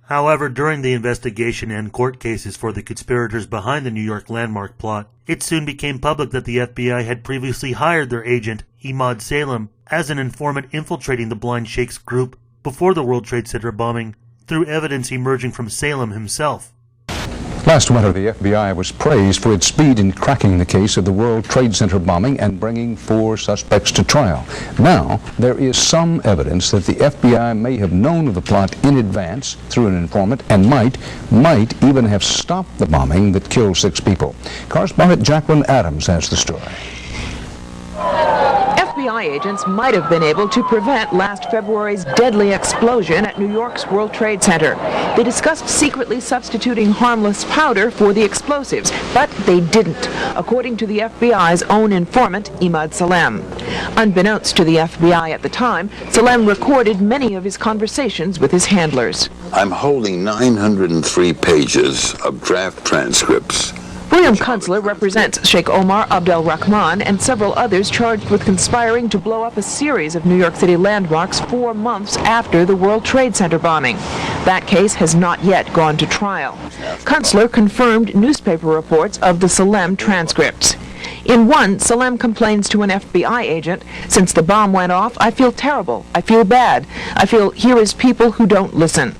However, during the investigation and court cases for the conspirators behind the New York landmark plot, it soon became public that the FBI had previously hired their agent, Emad Salem, as an informant infiltrating the Blind Sheikh's group before the World Trade Center bombing, through evidence emerging from Salem himself. Last winter, the FBI was praised for its speed in cracking the case of the World Trade Center bombing and bringing 4 suspects to trial. Now, there is some evidence that the FBI may have known of the plot in advance through an informant and might even have stopped the bombing that killed 6 people. Correspondent Jacqueline Adams has the story. FBI agents might have been able to prevent last February's deadly explosion at New York's World Trade Center. They discussed secretly substituting harmless powder for the explosives, but they didn't, according to the FBI's own informant, Emad Salem. Unbeknownst to the FBI at the time, Salem recorded many of his conversations with his handlers. I'm holding 903 pages of draft transcripts. William Kunstler represents Sheikh Omar Abdel Rahman and several others charged with conspiring to blow up a series of New York City landmarks 4 months after the World Trade Center bombing. That case has not yet gone to trial. Kunstler confirmed newspaper reports of the Salem transcripts. In one, Salem complains to an FBI agent, "Since the bomb went off, I feel terrible. I feel bad. I feel here is people who don't listen."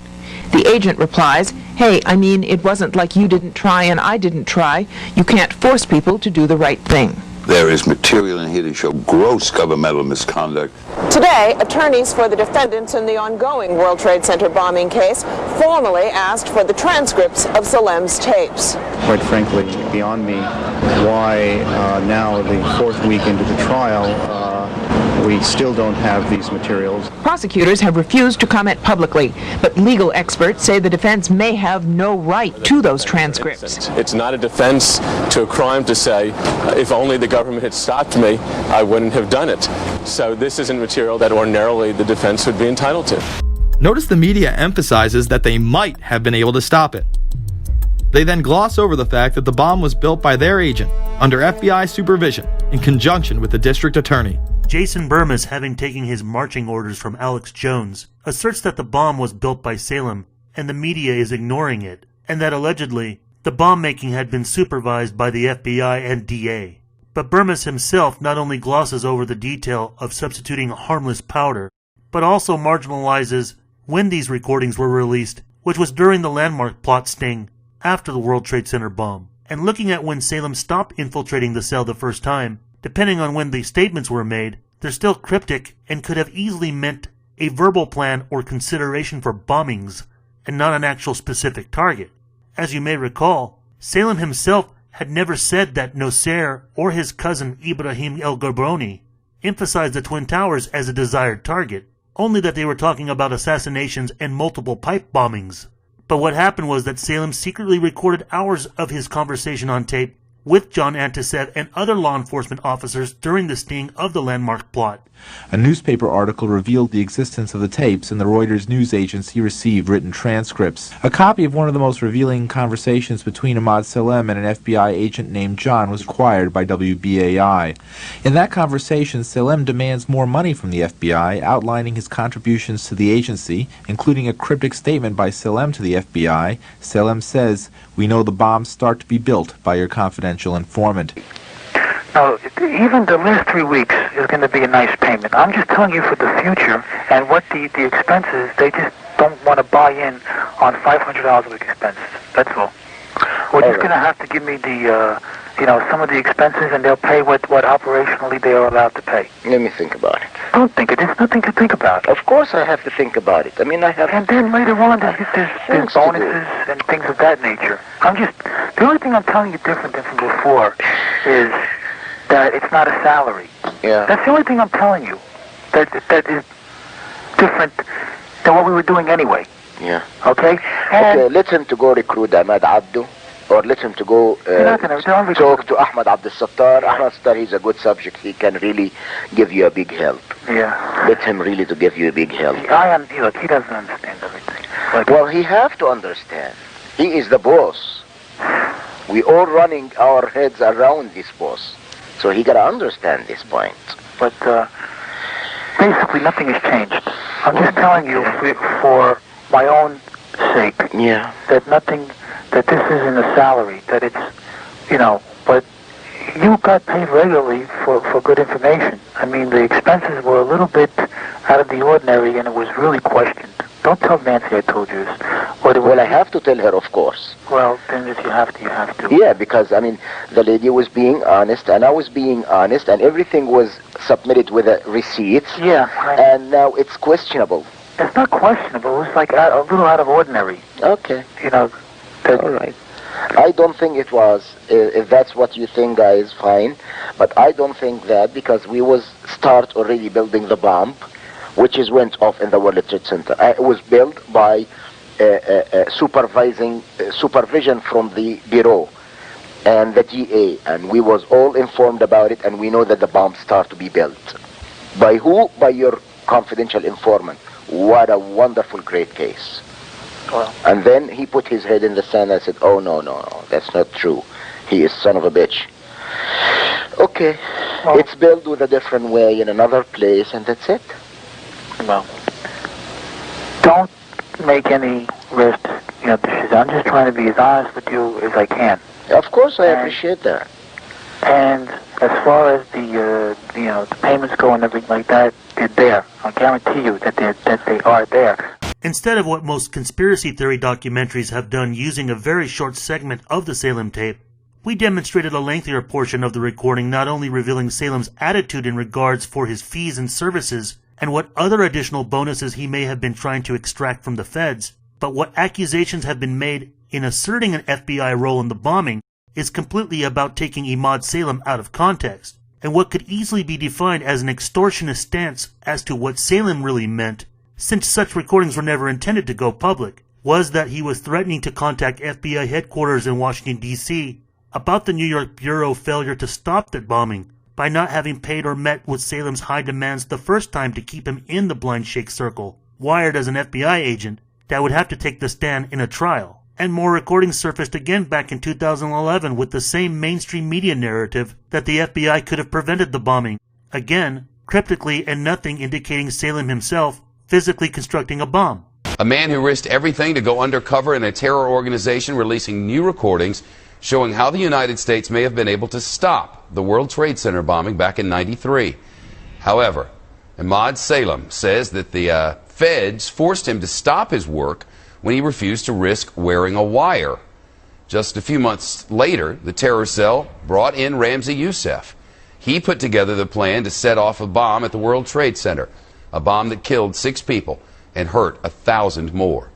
The agent replies, "Hey, I mean, it wasn't like you didn't try and I didn't try. You can't force people to do the right thing." There is material in here to show gross governmental misconduct. Today, attorneys for the defendants in the ongoing World Trade Center bombing case formally asked for the transcripts of Salem's tapes. Quite frankly, beyond me, why now, the 4th week into the trial, we still don't have these materials. Prosecutors have refused to comment publicly, but legal experts say the defense may have no right to those transcripts. It's not a defense to a crime to say, if only the government had stopped me, I wouldn't have done it. So this isn't material that ordinarily the defense would be entitled to. Notice the media emphasizes that they might have been able to stop it. They then gloss over the fact that the bomb was built by their agent, under FBI supervision, in conjunction with the district attorney. Jason Burmis, having taken his marching orders from Alex Jones, asserts that the bomb was built by Salem, and the media is ignoring it, and that allegedly, the bomb-making had been supervised by the FBI and DA. But Burmis himself not only glosses over the detail of substituting harmless powder, but also marginalizes when these recordings were released, which was during the landmark plot sting after the World Trade Center bomb. And looking at when Salem stopped infiltrating the cell the first time, depending on when the statements were made, they're still cryptic and could have easily meant a verbal plan or consideration for bombings and not an actual specific target. As you may recall, Salem himself had never said that Nasser or his cousin Ibrahim el-Gabroni emphasized the Twin Towers as a desired target, only that they were talking about assassinations and multiple pipe bombings. But what happened was that Salem secretly recorded hours of his conversation on tape with John Antisev and other law enforcement officers during the sting of the landmark plot. A newspaper article revealed the existence of the tapes, and the Reuters news agency received written transcripts. A copy of one of the most revealing conversations between Emad Salem and an FBI agent named John was acquired by WBAI. In that conversation, Salem demands more money from the FBI, outlining his contributions to the agency, including a cryptic statement by Salem to the FBI. Salem says, "We know the bombs start to be built by your confidential informant." No, even the last 3 weeks is going to be a nice payment. I'm just telling you for the future and what the expenses, they just don't want to buy in on $500 of expenses. That's all. We're just going to have to give me the, some of the expenses, and they'll pay what operationally they are allowed to pay. Let me think about it. Don't think it. There's nothing to think about. Of course I have to think about it. I mean, I have... And then later on, there's bonuses and things of that nature. The only thing I'm telling you different than from before is that it's not a salary. Yeah. That's the only thing I'm telling you. That is different than what we were doing anyway. Yeah. Okay? Okay, let him to go recruit Emad Abdu, or let him to go talk to Ahmad Abdel Sattar. Ahmad Sattar, he's a good subject. He can really give you a big help. Yeah. Let him really to give you a big help. Look, he doesn't understand everything. Well, he have to understand. He is the boss. We all running our heads around this boss. So he gotta understand this point. But basically nothing has changed. I'm just telling you for my own sake. Yeah. That this isn't a salary, that it's, but you got paid regularly for good information. I mean, the expenses were a little bit out of the ordinary, and it was really questioned. Don't tell Nancy I told you this. Well, I have to tell her, of course. Well, then if you have to, you have to. Yeah, because, the lady was being honest, and I was being honest, and everything was submitted with a receipt. Yeah. And now it's questionable. It's not questionable. It's like a little out of ordinary. Okay. All right. I don't think it was. If that's what you think, guys, fine. But I don't think that, because we was start already building the bomb, which went off in the World Trade Center. It was built by supervision from the Bureau and the DA, and we was all informed about it, and we know that the bomb start to be built. By who? By your confidential informant. What a wonderful, great case. Well. And then he put his head in the sand and said, oh, no, that's not true. He is son of a bitch. Okay, well, it's built with a different way in another place, and that's it. Well, don't make any risks, decisions. I'm just trying to be as honest with you as I can. Of course, I appreciate that. And as far as the payments go and everything like that, they're there. I'll guarantee you that they are there. Instead of what most conspiracy theory documentaries have done using a very short segment of the Salem tape, we demonstrated a lengthier portion of the recording, not only revealing Salem's attitude in regards for his fees and services and what other additional bonuses he may have been trying to extract from the feds, but what accusations have been made in asserting an FBI role in the bombing is completely about taking Emad Salem out of context, and what could easily be defined as an extortionist stance as to what Salem really meant, since such recordings were never intended to go public, was that he was threatening to contact FBI headquarters in Washington, D.C. about the New York Bureau failure to stop that bombing by not having paid or met with Salem's high demands the first time to keep him in the blind shake circle, wired as an FBI agent that would have to take the stand in a trial. And more recordings surfaced again back in 2011 with the same mainstream media narrative that the FBI could have prevented the bombing, again, cryptically, and nothing indicating Salem himself physically constructing a bomb. A man who risked everything to go undercover in a terror organization releasing new recordings showing how the United States may have been able to stop the World Trade Center bombing back in '93. However, Emad Salem says that the feds forced him to stop his work when he refused to risk wearing a wire. Just a few months later, the terror cell brought in Ramzi Youssef. He put together the plan to set off a bomb at the World Trade Center, a bomb that killed 6 people and hurt 1,000 more.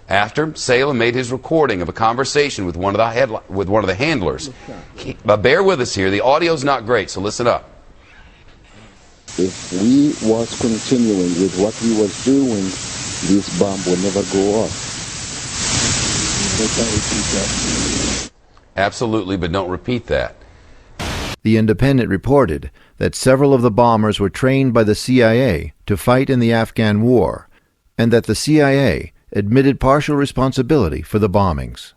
After, Salem made his recording of a conversation with one of the handlers. Bear with us here. The audio's not great, so listen up. If we was continuing with what we was doing, this bomb will never go off. Absolutely, but don't repeat that. The Independent reported that several of the bombers were trained by the CIA to fight in the Afghan war, and that the CIA admitted partial responsibility for the bombings.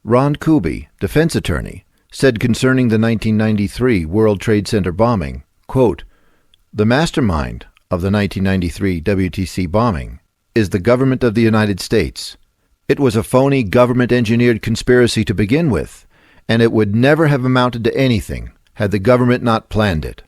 Ron Kuby, defense attorney, said concerning the 1993 World Trade Center bombing, quote, "The mastermind of the 1993 WTC bombing is the government of the United States. It was a phony government-engineered conspiracy to begin with, and it would never have amounted to anything had the government not planned it."